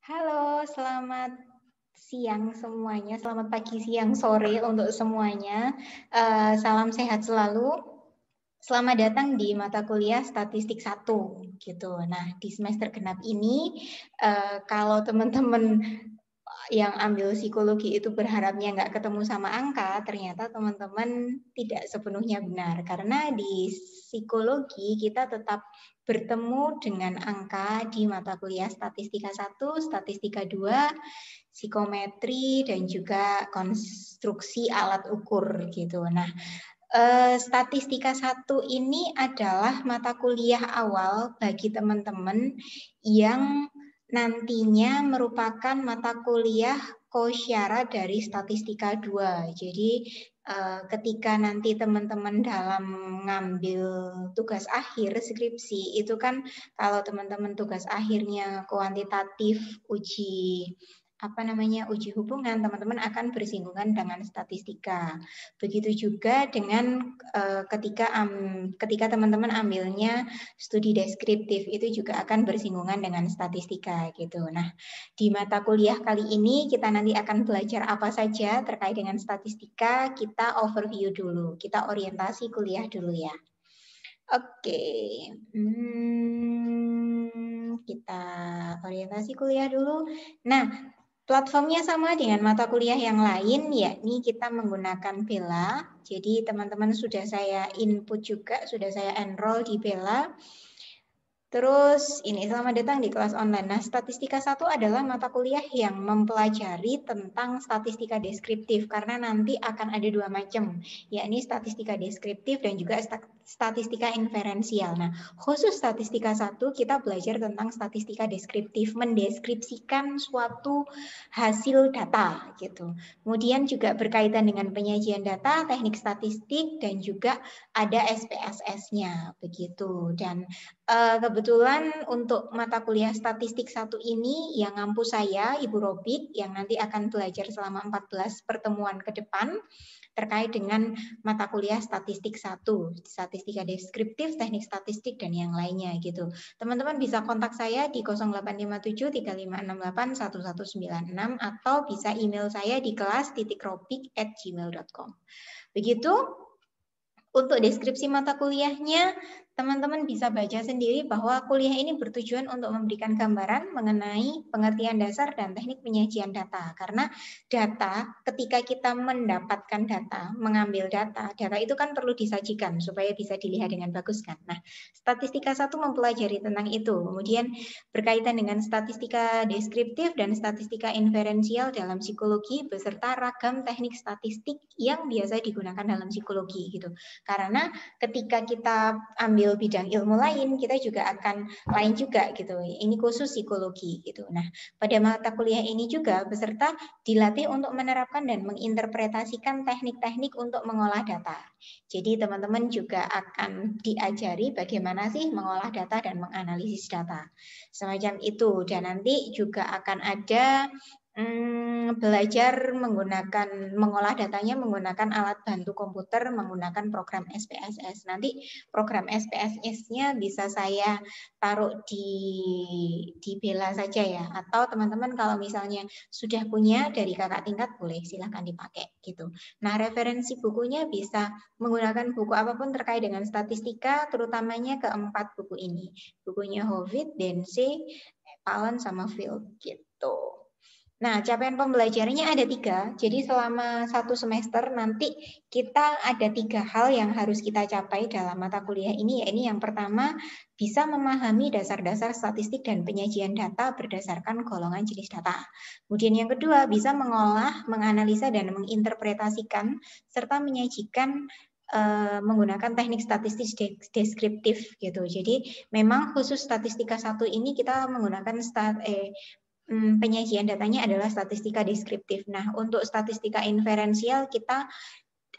Halo, selamat siang semuanya, selamat pagi, siang, sore untuk semuanya. Salam sehat selalu. Selamat datang di mata kuliah Statistik 1 gitu. Nah, di semester genap ini kalau teman-teman yang ambil psikologi itu berharapnya nggak ketemu sama angka, ternyata teman-teman tidak sepenuhnya benar. Karena di psikologi kita tetap bertemu dengan angka di mata kuliah Statistika 1, Statistika 2, psikometri, dan juga konstruksi alat ukur gitu. Nah, Statistika 1 ini adalah mata kuliah awal bagi teman-teman yang nantinya merupakan mata kuliah kosyara dari Statistika 2. Jadi ketika nanti teman-teman dalam ngambil tugas akhir skripsi itu kan kalau teman-teman tugas akhirnya kuantitatif uji uji hubungan, teman-teman akan bersinggungan dengan statistika. Begitu juga dengan ketika teman-teman ambilnya studi deskriptif itu juga akan bersinggungan dengan statistika gitu. Nah, di mata kuliah kali ini kita nanti akan belajar apa saja terkait dengan statistika. Kita overview dulu, kita orientasi kuliah dulu ya. Oke, kita orientasi kuliah dulu. Nah, platformnya sama dengan mata kuliah yang lain, yakni kita menggunakan Bella. Jadi teman-teman sudah saya input juga, sudah saya enroll di Bella. Terus ini, selamat datang di kelas online. Nah, Statistika 1 adalah mata kuliah yang mempelajari tentang statistika deskriptif, karena nanti akan ada dua macam, yakni statistika deskriptif dan juga statistika inferensial. Nah, khusus Statistika 1 kita belajar tentang statistika deskriptif, mendeskripsikan suatu hasil data gitu. Kemudian juga berkaitan dengan penyajian data, teknik statistik, dan juga ada SPSS-nya begitu. Dan kebetulan untuk mata kuliah Statistik 1 ini yang ngampu saya, Ibu Robik, yang nanti akan belajar selama 14 pertemuan ke depan terkait dengan mata kuliah Statistik 1, statistika deskriptif, teknik statistik, dan yang lainnya gitu. Teman-teman bisa kontak saya di 0857 3568 1196 atau bisa email saya di kelas.robik@gmail.com. Begitu. Untuk deskripsi mata kuliahnya, teman-teman bisa baca sendiri bahwa kuliah ini bertujuan untuk memberikan gambaran mengenai pengertian dasar dan teknik penyajian data. Karena data, ketika kita mendapatkan data, mengambil data, data itu kan perlu disajikan supaya bisa dilihat dengan bagus kan. Nah, Statistika 1 mempelajari tentang itu. Kemudian berkaitan dengan statistika deskriptif dan statistika inferensial dalam psikologi beserta ragam teknik statistik yang biasa digunakan dalam psikologi gitu. Karena ketika kita ambil bidang ilmu lain, kita juga akan lain juga gitu. Ini khusus psikologi gitu. Nah, pada mata kuliah ini juga peserta dilatih untuk menerapkan dan menginterpretasikan teknik-teknik untuk mengolah data. Jadi teman-teman juga akan diajari bagaimana sih mengolah data dan menganalisis data. Semacam itu. Dan nanti juga akan ada belajar mengolah datanya menggunakan alat bantu komputer, menggunakan program SPSS. Nanti program SPSS-nya bisa saya taruh di Bella saja ya. Atau teman-teman kalau misalnya sudah punya dari kakak tingkat boleh silahkan dipakai gitu. Nah, referensi bukunya bisa menggunakan buku apapun terkait dengan statistika, terutamanya keempat buku ini. Bukunya Howitt, Densey, Pallen, sama Field gitu. Nah, capaian pembelajarannya ada 3. Jadi selama 1 semester nanti kita ada 3 hal yang harus kita capai dalam mata kuliah ini. Yaitu yang pertama, bisa memahami dasar-dasar statistik dan penyajian data berdasarkan golongan jenis data. Kemudian yang kedua, bisa mengolah, menganalisa, dan menginterpretasikan serta menyajikan menggunakan teknik statistik deskriptif gitu. Jadi memang khusus Statistika 1 ini kita menggunakan penyajian datanya adalah statistika deskriptif. Nah, untuk statistika inferensial kita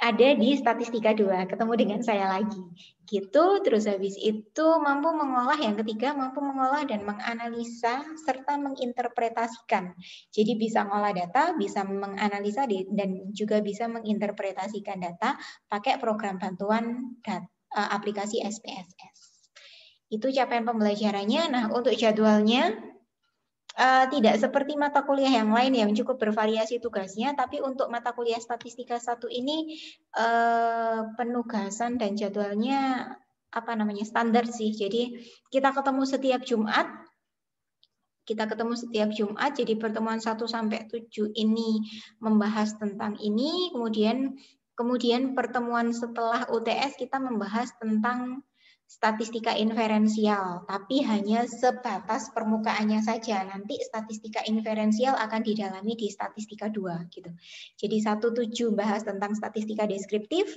ada di Statistika 2, ketemu dengan saya lagi. Gitu, terus habis itu mampu mengolah, yang ketiga mampu mengolah dan menganalisa serta menginterpretasikan. Jadi bisa mengolah data, bisa menganalisa dan juga bisa menginterpretasikan data pakai program bantuan aplikasi SPSS. Itu capaian pembelajarannya. Nah, untuk jadwalnya Tidak seperti mata kuliah yang lain yang cukup bervariasi tugasnya, tapi untuk mata kuliah statistika 1 ini penugasan dan jadwalnya standar sih. Jadi kita ketemu setiap Jumat. Jadi pertemuan 1 sampai 7 ini membahas tentang ini, kemudian pertemuan setelah UTS kita membahas tentang statistika inferensial, tapi hanya sebatas permukaannya saja. Nanti statistika inferensial akan didalami di statistika 2 gitu. Jadi 1-7 bahas tentang statistika deskriptif,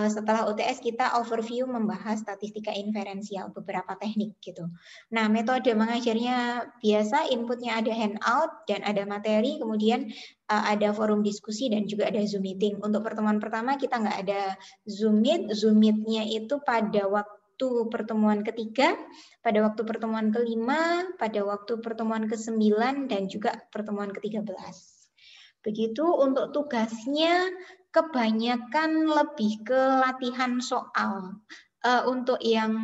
setelah UTS kita overview membahas statistika inferensial, beberapa teknik gitu. Nah, metode mengajarnya biasa, inputnya ada handout dan ada materi, kemudian ada forum diskusi dan juga ada Zoom meeting. Untuk pertemuan pertama kita nggak ada Zoom Meet-nya itu pada waktu pertemuan ketiga, pada waktu pertemuan kelima, pada waktu pertemuan ke-9, dan juga pertemuan ke-13. Begitu. Untuk tugasnya kebanyakan lebih ke latihan soal. Untuk yang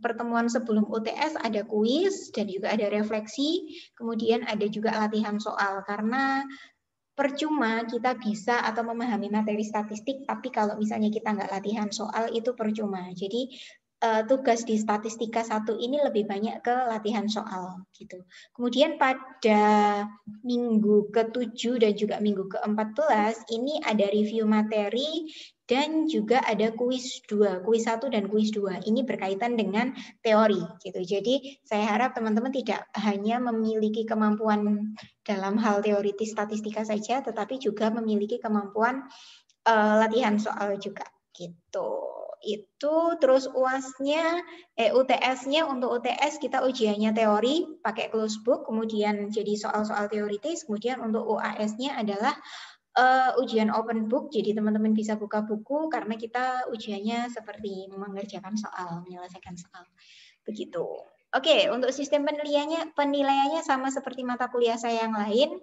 pertemuan sebelum UTS ada kuis dan juga ada refleksi, kemudian ada juga latihan soal, karena percuma kita bisa atau memahami materi statistik, tapi kalau misalnya kita nggak latihan soal itu percuma. Jadi tugas di statistika 1 ini lebih banyak ke latihan soal gitu. Kemudian pada minggu ke-7 dan juga minggu ke-14 ini ada review materi dan juga ada kuis 2, kuis 1 dan kuis 2. Ini berkaitan dengan teori gitu. Jadi saya harap teman-teman tidak hanya memiliki kemampuan dalam hal teoritis statistika saja, tetapi juga memiliki kemampuan latihan soal juga gitu. Itu terus UAS-nya, UTS-nya, untuk UTS kita ujiannya teori pakai closed book, kemudian jadi soal-soal teoritis, kemudian untuk UAS-nya adalah ujian open book, jadi teman-teman bisa buka buku karena kita ujiannya seperti mengerjakan soal, menyelesaikan soal. Begitu. Oke, untuk sistem penilaiannya sama seperti mata kuliah saya yang lain.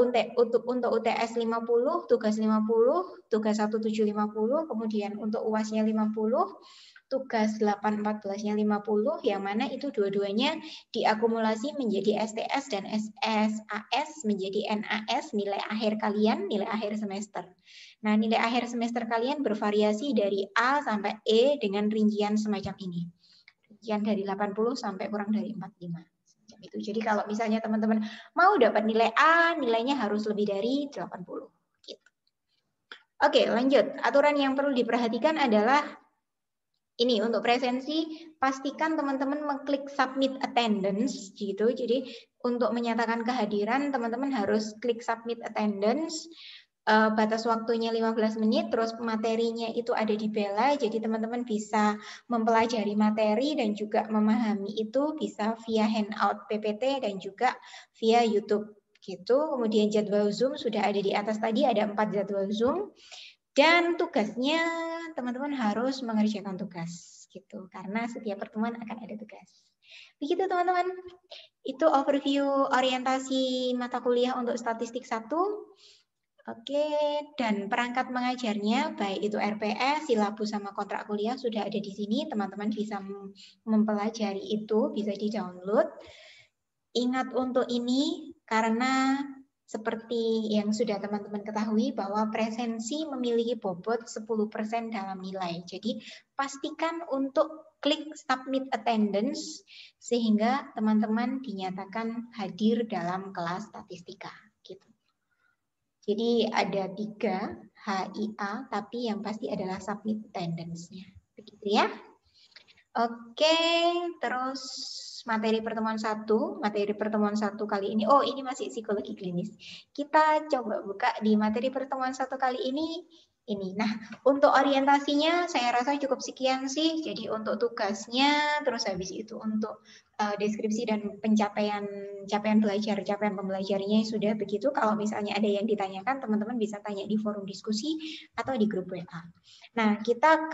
Untuk UTS 50, tugas 50, tugas 1750, kemudian untuk UAS-nya 50, tugas 8-14-nya 50, yang mana itu dua-duanya diakumulasi menjadi STS dan SAS menjadi NAS, nilai akhir kalian, nilai akhir semester. Nah, nilai akhir semester kalian bervariasi dari A sampai E dengan rincian semacam ini. Rincian dari 80 sampai kurang dari 45. Itu. Jadi kalau misalnya teman-teman mau dapat nilai A, nilainya harus lebih dari 80. Gitu. Oke, lanjut. Aturan yang perlu diperhatikan adalah ini, untuk presensi, pastikan teman-teman mengklik submit attendance gitu. Jadi untuk menyatakan kehadiran, teman-teman harus klik submit attendance. Batas waktunya 15 menit, terus materinya itu ada di Bella, jadi teman-teman bisa mempelajari materi dan juga memahami itu bisa via handout PPT dan juga via YouTube gitu. Kemudian jadwal Zoom sudah ada di atas tadi, ada 4 jadwal Zoom. Dan tugasnya teman-teman harus mengerjakan tugas gitu, karena setiap pertemuan akan ada tugas. Begitu teman-teman. Itu overview orientasi mata kuliah untuk statistik 1. Oke, dan perangkat mengajarnya baik itu RPS, silabus sama kontrak kuliah sudah ada di sini. Teman-teman bisa mempelajari itu, bisa di-download. Ingat untuk ini karena seperti yang sudah teman-teman ketahui bahwa presensi memiliki bobot 10% dalam nilai. Jadi pastikan untuk klik submit attendance sehingga teman-teman dinyatakan hadir dalam kelas statistika. Gitu. Jadi ada 3 HIA, tapi yang pasti adalah submit attendance-nya. Begitu ya. Oke, terus materi pertemuan 1 kali ini. Oh, ini masih psikologi klinis. Kita coba buka di materi pertemuan 1 kali ini. Nah, untuk orientasinya saya rasa cukup sekian sih. Jadi untuk tugasnya, terus habis itu untuk deskripsi dan capaian pembelajarnya sudah begitu. Kalau misalnya ada yang ditanyakan, teman-teman bisa tanya di forum diskusi atau di grup WA. Nah, kita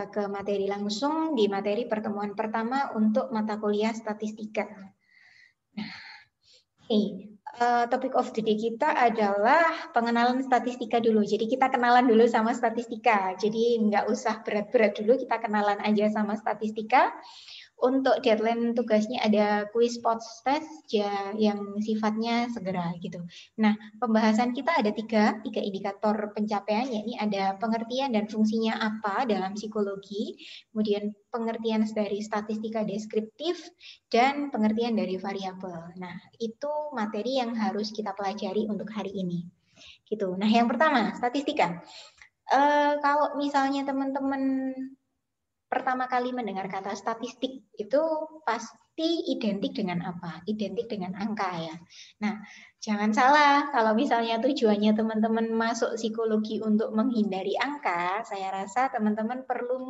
ke materi langsung di materi pertemuan pertama untuk mata kuliah statistika. Nah, topik of the day kita adalah pengenalan statistika dulu. Jadi kita kenalan dulu sama statistika. Jadi nggak usah berat-berat dulu, kita kenalan aja sama statistika. Untuk deadline tugasnya ada quiz post test ya, yang sifatnya segera gitu. Nah, pembahasan kita ada tiga indikator pencapaian, yakni ada pengertian dan fungsinya apa dalam psikologi, kemudian pengertian dari statistika deskriptif, dan pengertian dari variabel. Nah, itu materi yang harus kita pelajari untuk hari ini. Gitu. Nah, yang pertama, statistika. Kalau misalnya teman-teman pertama kali mendengar kata statistik itu pasti identik dengan apa? Identik dengan angka ya. Nah, jangan salah kalau misalnya tujuannya teman-teman masuk psikologi untuk menghindari angka, saya rasa teman-teman perlu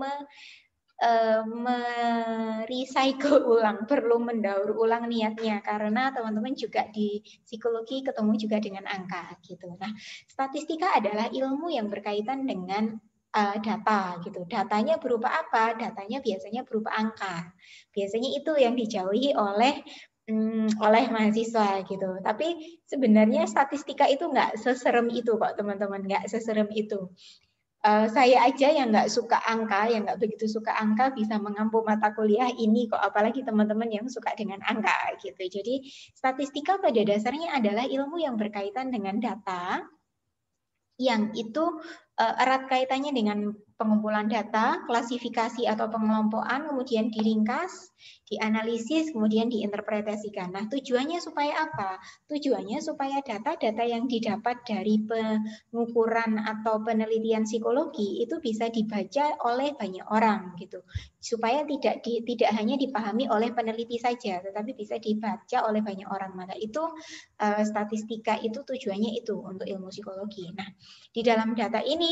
merecycle ulang, perlu mendaur ulang niatnya karena teman-teman juga di psikologi ketemu juga dengan angka gitu. Nah, statistika adalah ilmu yang berkaitan dengan data gitu. Datanya berupa apa? Datanya biasanya berupa angka. Biasanya itu yang dijauhi oleh mahasiswa gitu. Tapi sebenarnya statistika itu nggak seserem itu kok teman-teman, nggak seserem itu. Saya aja yang nggak suka angka, yang nggak begitu suka angka bisa mengampu mata kuliah ini kok, apalagi teman-teman yang suka dengan angka gitu. Jadi statistika pada dasarnya adalah ilmu yang berkaitan dengan data, yang itu erat kaitannya dengan pengumpulan data, klasifikasi atau pengelompokan, kemudian diringkas, dianalisis, kemudian diinterpretasikan. Nah, tujuannya supaya apa? Tujuannya supaya data-data yang didapat dari pengukuran atau penelitian psikologi itu bisa dibaca oleh banyak orang gitu. Supaya tidak hanya dipahami oleh peneliti saja, tetapi bisa dibaca oleh banyak orang. Maka itu statistika itu tujuannya itu untuk ilmu psikologi. Nah, di dalam data ini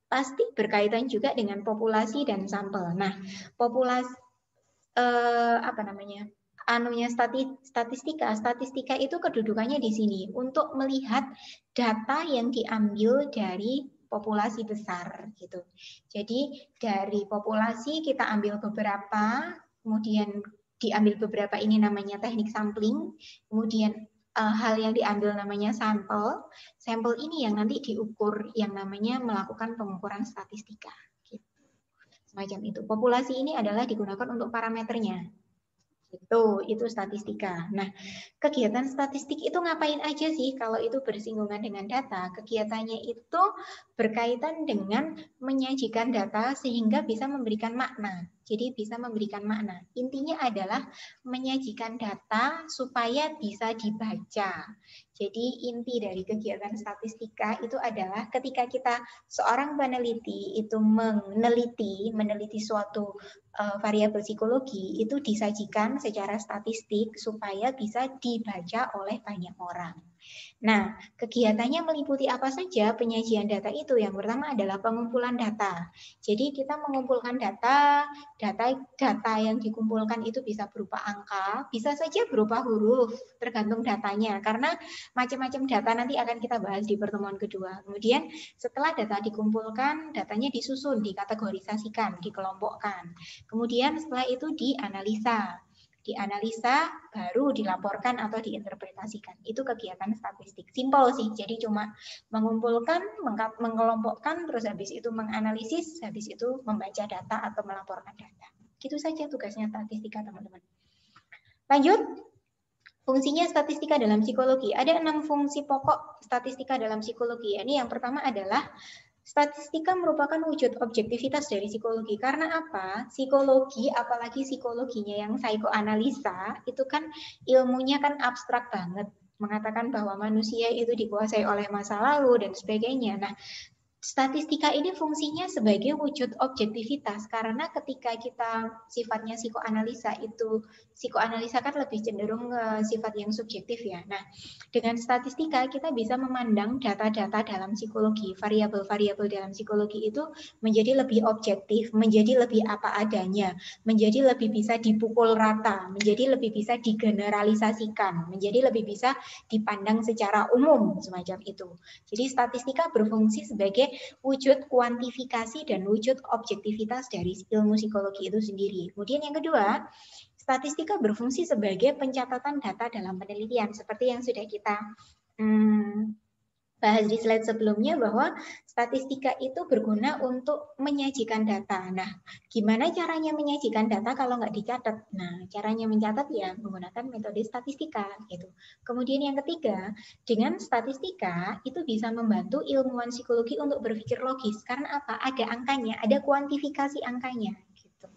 pasti berkaitan juga dengan populasi dan sampel. Nah, populasi statistika itu kedudukannya di sini untuk melihat data yang diambil dari populasi besar gitu. Jadi dari populasi kita ambil beberapa, kemudian diambil beberapa, ini namanya teknik sampling, kemudian hal yang diambil namanya sampel. Sampel ini yang nanti diukur, yang namanya melakukan pengukuran statistika. Gitu. Semacam itu. Populasi ini adalah digunakan untuk parameternya. Itu statistika. Nah, kegiatan statistik itu ngapain aja sih kalau itu bersinggungan dengan data? Kegiatannya itu berkaitan dengan menyajikan data sehingga bisa memberikan makna. Jadi bisa memberikan makna. Intinya adalah menyajikan data supaya bisa dibaca. Jadi inti dari kegiatan statistika itu adalah ketika kita seorang peneliti itu meneliti suatu variabel psikologi itu disajikan secara statistik supaya bisa dibaca oleh banyak orang. Nah, kegiatannya meliputi apa saja penyajian data itu? Yang pertama adalah pengumpulan data. Jadi kita mengumpulkan data yang dikumpulkan itu bisa berupa angka, bisa saja berupa huruf, tergantung datanya. Karena macam-macam data nanti akan kita bahas di pertemuan kedua. Kemudian setelah data dikumpulkan, datanya disusun, dikategorisasikan, dikelompokkan. Kemudian setelah itu dianalisa baru dilaporkan atau diinterpretasikan. Itu kegiatan statistik. Simpel sih, jadi cuma mengumpulkan, mengelompokkan, terus habis itu menganalisis, habis itu membaca data atau melaporkan data. Gitu saja tugasnya statistika, teman-teman. Lanjut. Fungsinya statistika dalam psikologi. Ada 6 fungsi pokok statistika dalam psikologi. Ini yang pertama adalah statistika merupakan wujud objektivitas dari psikologi. Karena apa? Psikologi, apalagi psikologinya yang psikoanalisa, itu kan ilmunya kan abstrak banget. Mengatakan bahwa manusia itu dikuasai oleh masa lalu dan sebagainya. Nah, statistika ini fungsinya sebagai wujud objektivitas karena ketika kita sifatnya psikoanalisa kan lebih cenderung sifat yang subjektif ya. Nah, dengan statistika kita bisa memandang data-data dalam psikologi, variabel-variabel dalam psikologi itu menjadi lebih objektif, menjadi lebih apa adanya, menjadi lebih bisa dipukul rata, menjadi lebih bisa digeneralisasikan, menjadi lebih bisa dipandang secara umum semacam itu. Jadi statistika berfungsi sebagai wujud kuantifikasi dan wujud objektivitas dari ilmu psikologi itu sendiri. Kemudian yang kedua, statistika berfungsi sebagai pencatatan data dalam penelitian seperti yang sudah kita bahas di slide sebelumnya bahwa statistika itu berguna untuk menyajikan data. Nah, gimana caranya menyajikan data kalau nggak dicatat? Nah, caranya mencatat ya menggunakan metode statistika gitu. Kemudian yang ketiga, dengan statistika itu bisa membantu ilmuwan psikologi untuk berpikir logis. Karena apa? Ada angkanya, ada kuantifikasi angkanya. Gitu.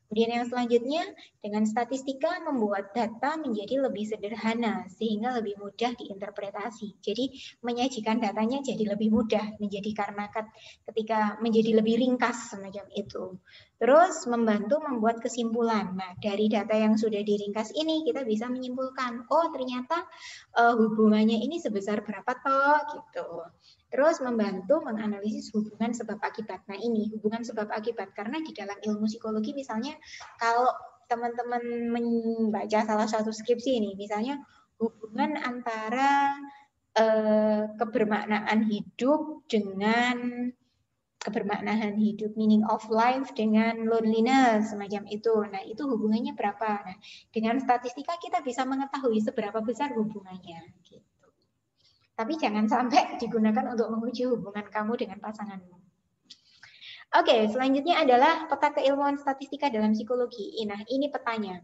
Kemudian yang selanjutnya, dengan statistika membuat data menjadi lebih sederhana sehingga lebih mudah diinterpretasi. Jadi menyajikan datanya jadi lebih mudah, menjadi karena ketika menjadi lebih ringkas semacam itu. Terus membantu membuat kesimpulan. Nah, dari data yang sudah diringkas ini kita bisa menyimpulkan, oh ternyata hubungannya ini sebesar berapa toh gitu. Terus membantu menganalisis hubungan sebab akibat. Nah ini hubungan sebab akibat karena di dalam ilmu psikologi misalnya kalau teman-teman membaca salah satu skripsi ini, misalnya hubungan antara kebermaknaan hidup dengan kebermaknaan hidup, meaning of life dengan loneliness semacam itu. Nah itu hubungannya berapa? Nah dengan statistika kita bisa mengetahui seberapa besar hubungannya. Gitu. Tapi jangan sampai digunakan untuk menguji hubungan kamu dengan pasanganmu. Oke, selanjutnya adalah peta keilmuan statistika dalam psikologi. Nah, ini petanya.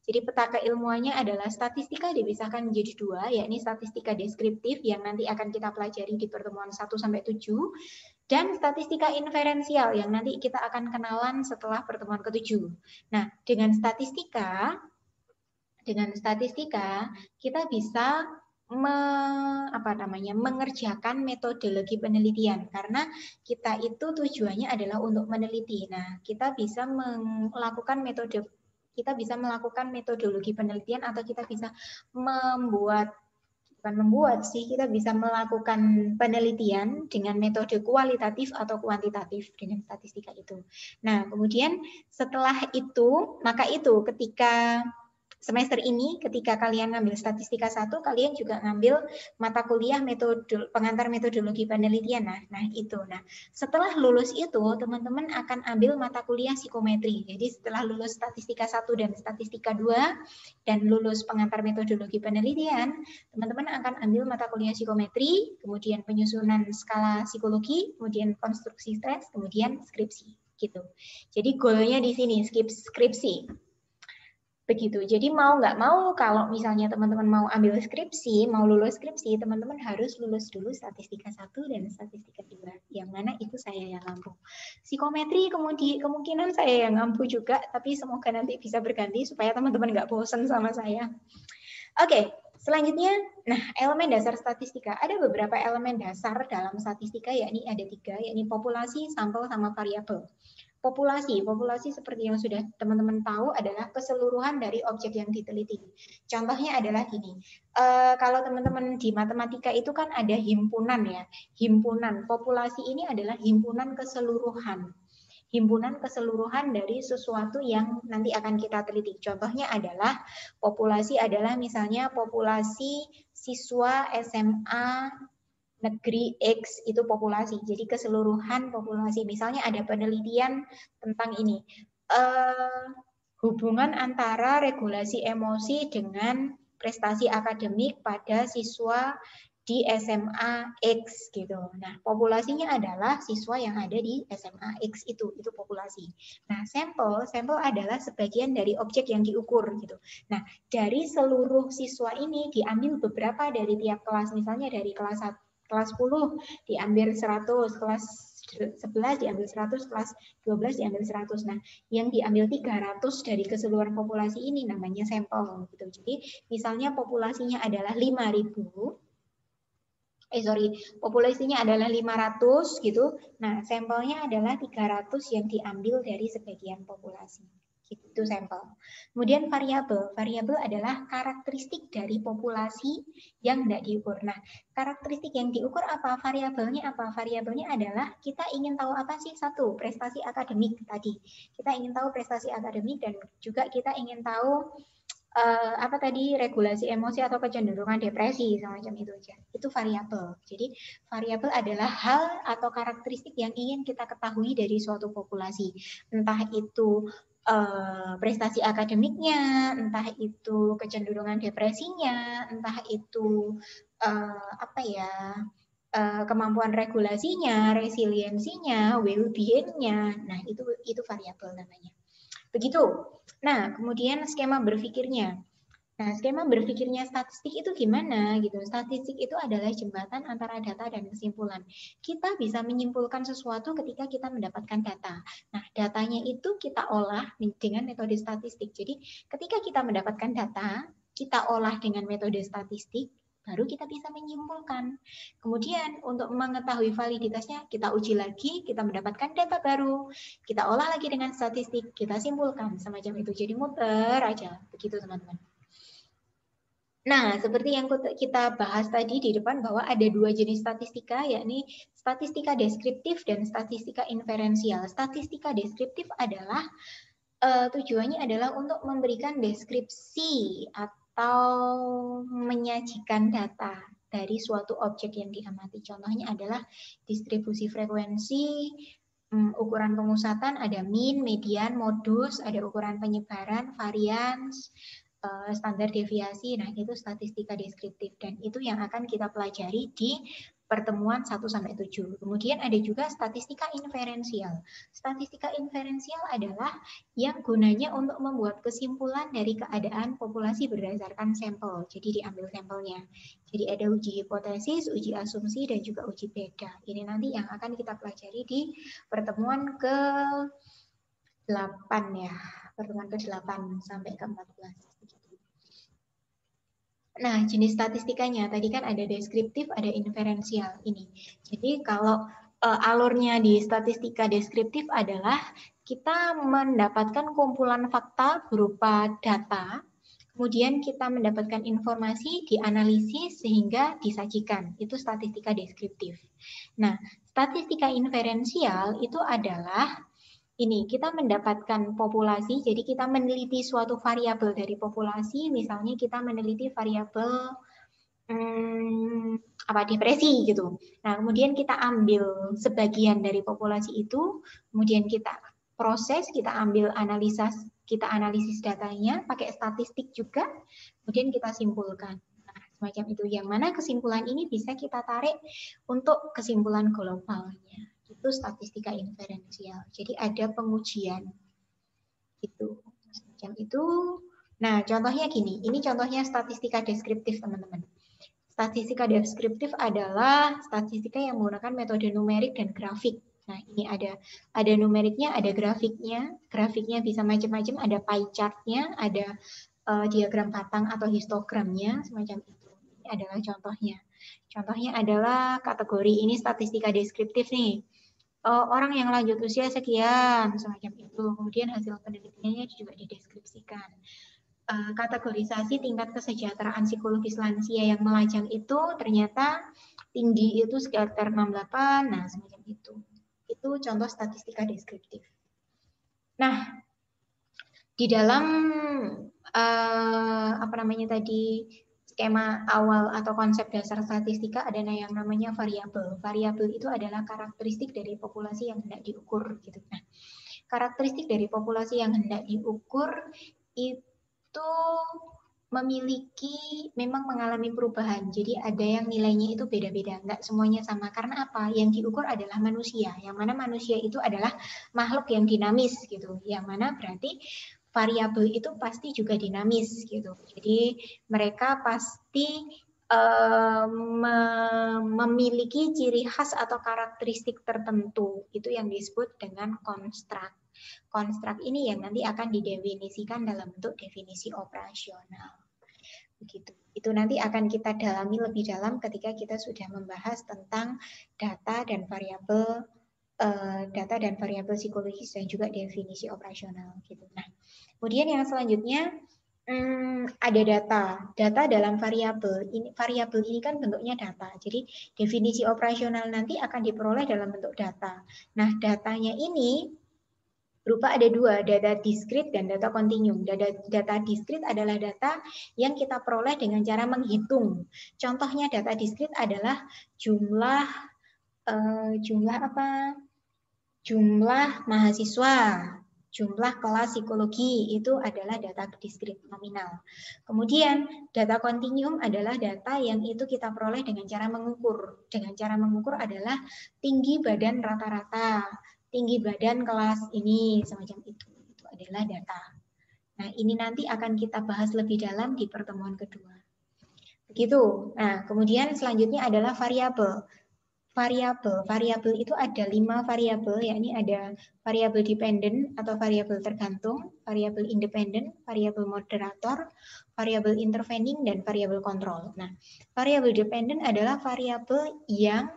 Jadi peta keilmuannya adalah statistika dipisahkan menjadi dua, yakni statistika deskriptif yang nanti akan kita pelajari di pertemuan 1-7, dan statistika inferensial yang nanti kita akan kenalan setelah pertemuan ke-7. Nah, dengan statistika kita bisa mengerjakan metodologi penelitian karena kita itu tujuannya adalah untuk meneliti. Nah, kita bisa melakukan metodologi penelitian atau kita bisa kita bisa melakukan penelitian dengan metode kualitatif atau kuantitatif dengan statistika itu. Nah, kemudian setelah itu, ketika semester ini ketika kalian ngambil statistika 1, kalian juga ngambil mata kuliah pengantar metodologi penelitian. Nah, itu. Nah, setelah lulus itu teman-teman akan ambil mata kuliah psikometri. Jadi setelah lulus statistika 1 dan statistika 2 dan lulus pengantar metodologi penelitian, teman-teman akan ambil mata kuliah psikometri, kemudian penyusunan skala psikologi, kemudian konstruksi stres, kemudian skripsi gitu. Jadi goalnya di sini skripsi. Begitu. Jadi mau nggak mau kalau misalnya teman-teman mau ambil skripsi, mau lulus skripsi, teman-teman harus lulus dulu statistika 1 dan statistika 2. Yang mana itu saya yang mampu. Psikometri kemungkinan saya yang mampu juga, tapi semoga nanti bisa berganti supaya teman-teman nggak bosan sama saya. Oke, selanjutnya, elemen dasar statistika. Ada beberapa elemen dasar dalam statistika, yakni ada 3, yakni populasi, sampel, sama variabel. Populasi seperti yang sudah teman-teman tahu adalah keseluruhan dari objek yang diteliti. Contohnya adalah gini, kalau teman-teman di matematika itu kan ada himpunan ya, himpunan. Populasi ini adalah himpunan keseluruhan dari sesuatu yang nanti akan kita teliti. Contohnya adalah populasi adalah misalnya populasi siswa SMA negeri X itu populasi. Jadi keseluruhan populasi. Misalnya ada penelitian tentang ini. Hubungan antara regulasi emosi dengan prestasi akademik pada siswa di SMA X gitu. Nah, populasinya adalah siswa yang ada di SMA X itu populasi. Nah, sampel adalah sebagian dari objek yang diukur gitu. Nah, dari seluruh siswa ini diambil beberapa dari tiap kelas. Misalnya dari kelas 10 diambil 100, kelas 11 diambil 100, kelas 12 diambil 100. Nah, yang diambil 300 dari keseluruhan populasi ini namanya sampel gitu. Jadi, misalnya populasinya adalah 5.000. Populasinya adalah 500 gitu. Nah, sampelnya adalah 300 yang diambil dari sebagian populasi. Itu sampel. Kemudian variabel adalah karakteristik dari populasi yang tidak diukur. Nah, karakteristik yang diukur apa? Variabelnya apa? Variabelnya adalah kita ingin tahu apa sih? Satu, prestasi akademik tadi. Kita ingin tahu prestasi akademik dan juga kita ingin tahu regulasi emosi atau kecenderungan depresi semacam itu aja. Itu variabel. Jadi variabel adalah hal atau karakteristik yang ingin kita ketahui dari suatu populasi. Entah itu prestasi akademiknya, entah itu kecenderungan depresinya, entah itu kemampuan regulasinya, resiliensinya, well-being-nya. Nah, itu variabel namanya. Begitu. Nah, kemudian skema berpikirnya. Nah, skema berpikirnya statistik itu gimana gitu? Statistik itu adalah jembatan antara data dan kesimpulan. Kita bisa menyimpulkan sesuatu ketika kita mendapatkan data. Nah, datanya itu kita olah dengan metode statistik. Jadi, ketika kita mendapatkan data, kita olah dengan metode statistik, baru kita bisa menyimpulkan. Kemudian untuk mengetahui validitasnya, kita uji lagi, kita mendapatkan data baru, kita olah lagi dengan statistik, kita simpulkan semacam itu. Jadi muter aja, begitu teman-teman. Nah, seperti yang kita bahas tadi di depan bahwa ada dua jenis statistika, yakni statistika deskriptif dan statistika inferensial. Statistika deskriptif adalah tujuannya adalah untuk memberikan deskripsi atau menyajikan data dari suatu objek yang diamati. Contohnya adalah distribusi frekuensi, ukuran pengusatan, ada mean, median, modus, ada ukuran penyebaran, varians, standar deviasi. Nah, itu statistika deskriptif dan itu yang akan kita pelajari di pertemuan 1-7. Kemudian ada juga statistika inferensial. Statistika inferensial adalah yang gunanya untuk membuat kesimpulan dari keadaan populasi berdasarkan sampel. Jadi diambil sampelnya. Jadi ada uji hipotesis, uji asumsi, dan juga uji beda. Ini nanti yang akan kita pelajari di pertemuan ke-8 ya. Pertemuan ke-8 sampai ke-14. Nah, jenis statistikanya tadi kan ada deskriptif, ada inferensial ini. Jadi kalau alurnya di statistika deskriptif adalah kita mendapatkan kumpulan fakta berupa data, kemudian kita mendapatkan informasi, dianalisis sehingga disajikan. Itu statistika deskriptif. Nah, statistika inferensial itu adalah ini kita mendapatkan populasi, jadi kita meneliti suatu variabel dari populasi, misalnya kita meneliti variabel depresi gitu. Nah, kemudian kita ambil sebagian dari populasi itu, kemudian kita proses, kita ambil kita analisis datanya, pakai statistik juga, kemudian kita simpulkan. Nah, semacam itu. Yang mana kesimpulan ini bisa kita tarik untuk kesimpulan globalnya. Itu statistika inferensial. Jadi ada pengujian. Itu. Semacam itu. Nah, contohnya gini. Ini contohnya statistika deskriptif, teman-teman. Statistika deskriptif adalah statistika yang menggunakan metode numerik dan grafik. Nah, ini ada numeriknya, ada grafiknya. Grafiknya bisa macam-macam, ada pie chart-nya, ada diagram batang atau histogramnya, semacam itu. Ini adalah contohnya. Contohnya adalah kategori ini statistika deskriptif nih. Orang yang lanjut usia sekian, semacam itu. Kemudian hasil penelitiannya juga dideskripsikan. Kategorisasi tingkat kesejahteraan psikologis lansia yang melajang itu ternyata tinggi itu sekitar 68, nah semacam itu. Itu contoh statistika deskriptif. Nah, di dalam skema awal atau konsep dasar statistika ada yang namanya variabel. Variabel itu adalah karakteristik dari populasi yang hendak diukur gitu. Nah, karakteristik dari populasi yang hendak diukur itu memang mengalami perubahan. Jadi ada yang nilainya itu beda-beda, nggak semuanya sama. Karena apa? Yang diukur adalah manusia. Yang mana manusia itu adalah makhluk yang dinamis gitu. Yang mana berarti variabel itu pasti juga dinamis gitu. Jadi mereka pasti memiliki ciri khas atau karakteristik tertentu. Itu yang disebut dengan konstruk. Konstruk ini yang nanti akan didefinisikan dalam bentuk definisi operasional. Begitu. Itu nanti akan kita dalami lebih dalam ketika kita sudah membahas tentang data dan variabel psikologis dan juga definisi operasional gitu. Nah, kemudian yang selanjutnya ada data dalam variabel. Variabel ini kan bentuknya data. Jadi definisi operasional nanti akan diperoleh dalam bentuk data. Nah, datanya ini berupa ada dua, data diskrit dan data kontinum. Data diskrit adalah data yang kita peroleh dengan cara menghitung. Contohnya data diskrit adalah jumlah mahasiswa, Jumlah kelas psikologi itu adalah data diskrit nominal. Kemudian data kontinum adalah data yang itu kita peroleh dengan cara mengukur. Dengan cara mengukur adalah tinggi badan rata-rata, tinggi badan kelas ini, semacam itu. Itu adalah data. Nah, ini nanti akan kita bahas lebih dalam di pertemuan kedua. Begitu. Nah, kemudian selanjutnya adalah variabel. Variabel itu ada 5 variabel, yakni ada variabel dependent atau variabel tergantung, variabel independent, variabel moderator, variabel intervening, dan variabel kontrol. Nah, variabel dependent adalah variabel yang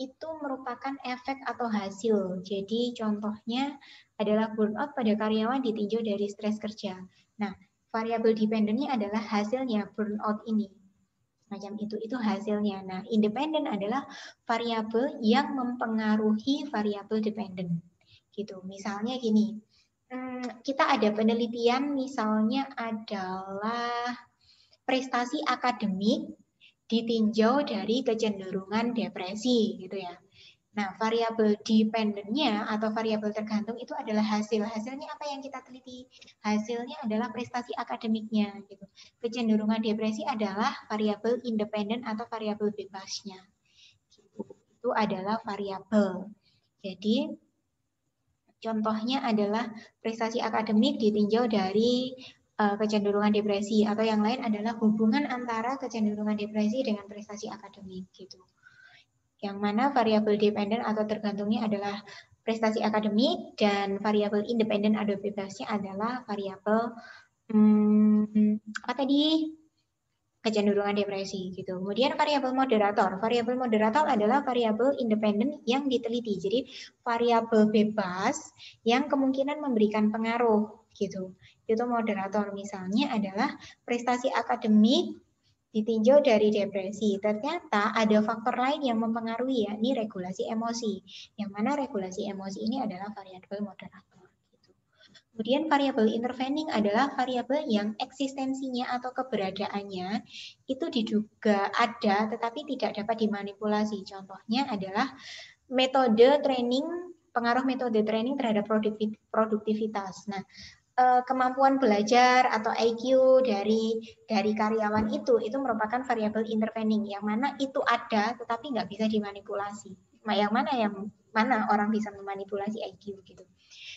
itu merupakan efek atau hasil. Jadi contohnya adalah burnout pada karyawan ditinjau dari stres kerja. Nah, variabel dependentnya adalah hasilnya burnout ini. Macam itu hasilnya. Nah, independen adalah variabel yang mempengaruhi variabel dependen. Gitu. Misalnya gini, kita ada penelitian misalnya adalah prestasi akademik ditinjau dari kecenderungan depresi gitu ya. Nah, variabel dependennya atau variabel tergantung itu adalah hasil. Hasilnya apa yang kita teliti? Hasilnya adalah prestasi akademiknya. Gitu. Kecenderungan depresi adalah variabel independen atau variabel bebasnya. Gitu. Itu adalah variabel. Jadi, contohnya adalah prestasi akademik ditinjau dari kecenderungan depresi, atau yang lain adalah hubungan antara kecenderungan depresi dengan prestasi akademik. Gitu. Yang mana variabel dependen atau tergantungnya adalah prestasi akademik, dan variabel independen atau bebasnya adalah variabel apa tadi? Kecenderungan depresi gitu. Kemudian variabel moderator. Variabel moderator adalah variabel independen yang diteliti. Jadi variabel bebas yang kemungkinan memberikan pengaruh gitu. Itu moderator, misalnya adalah prestasi akademik ditinjau dari depresi. Ternyata ada faktor lain yang mempengaruhi, yakni regulasi emosi. Yang mana regulasi emosi ini adalah variabel moderator. Kemudian variabel intervening adalah variabel yang eksistensinya atau keberadaannya itu diduga ada tetapi tidak dapat dimanipulasi. Contohnya adalah metode training, pengaruh metode training terhadap produktivitas. Nah, kemampuan belajar atau IQ dari karyawan itu merupakan variabel intervening yang mana itu ada tetapi nggak bisa dimanipulasi. Yang mana orang bisa memanipulasi IQ gitu.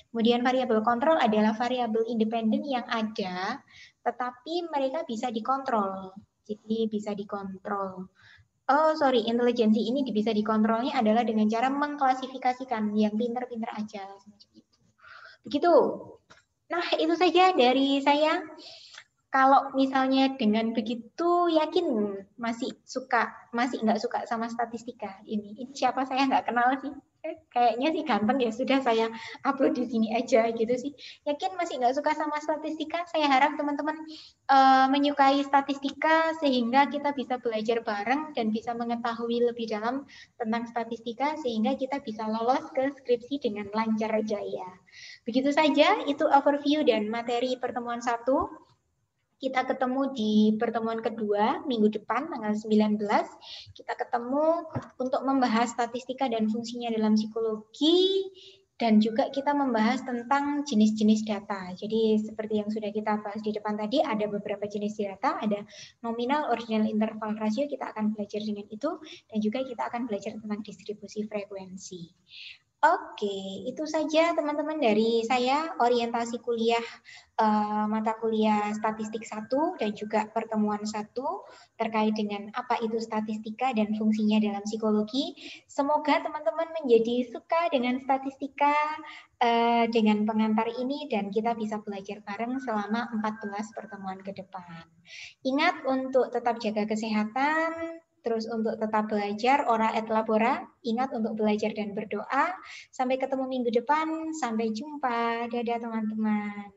Kemudian variabel kontrol adalah variabel independen yang ada tetapi mereka bisa dikontrol. Jadi bisa dikontrol. Intelijensi ini bisa dikontrolnya adalah dengan cara mengklasifikasikan yang pinter-pinter aja. Begitu. Nah, itu saja dari saya. Kalau misalnya dengan begitu yakin masih nggak suka sama statistika ini siapa, saya nggak kenal sih. Kayaknya sih ganteng ya, sudah saya upload di sini aja gitu sih. Yakin masih nggak suka sama statistika? Saya harap teman-teman menyukai statistika sehingga kita bisa belajar bareng dan bisa mengetahui lebih dalam tentang statistika sehingga kita bisa lolos ke skripsi dengan lancar jaya. Begitu saja, itu overview dan materi pertemuan 1. Kita ketemu di pertemuan kedua minggu depan tanggal 19. Kita ketemu untuk membahas statistika dan fungsinya dalam psikologi, dan juga kita membahas tentang jenis-jenis data. Jadi seperti yang sudah kita bahas di depan tadi, ada beberapa jenis data, ada nominal, ordinal, interval, rasio, kita akan belajar dengan itu, dan juga kita akan belajar tentang distribusi frekuensi. Oke, itu saja teman-teman dari saya, orientasi kuliah mata kuliah statistik 1 dan juga pertemuan 1 terkait dengan apa itu statistika dan fungsinya dalam psikologi. Semoga teman-teman menjadi suka dengan statistika dengan pengantar ini dan kita bisa belajar bareng selama 14 pertemuan ke depan. Ingat untuk tetap jaga kesehatan, terus untuk tetap belajar, ora et labora, ingat untuk belajar dan berdoa. Sampai ketemu minggu depan, sampai jumpa. Dadah teman-teman.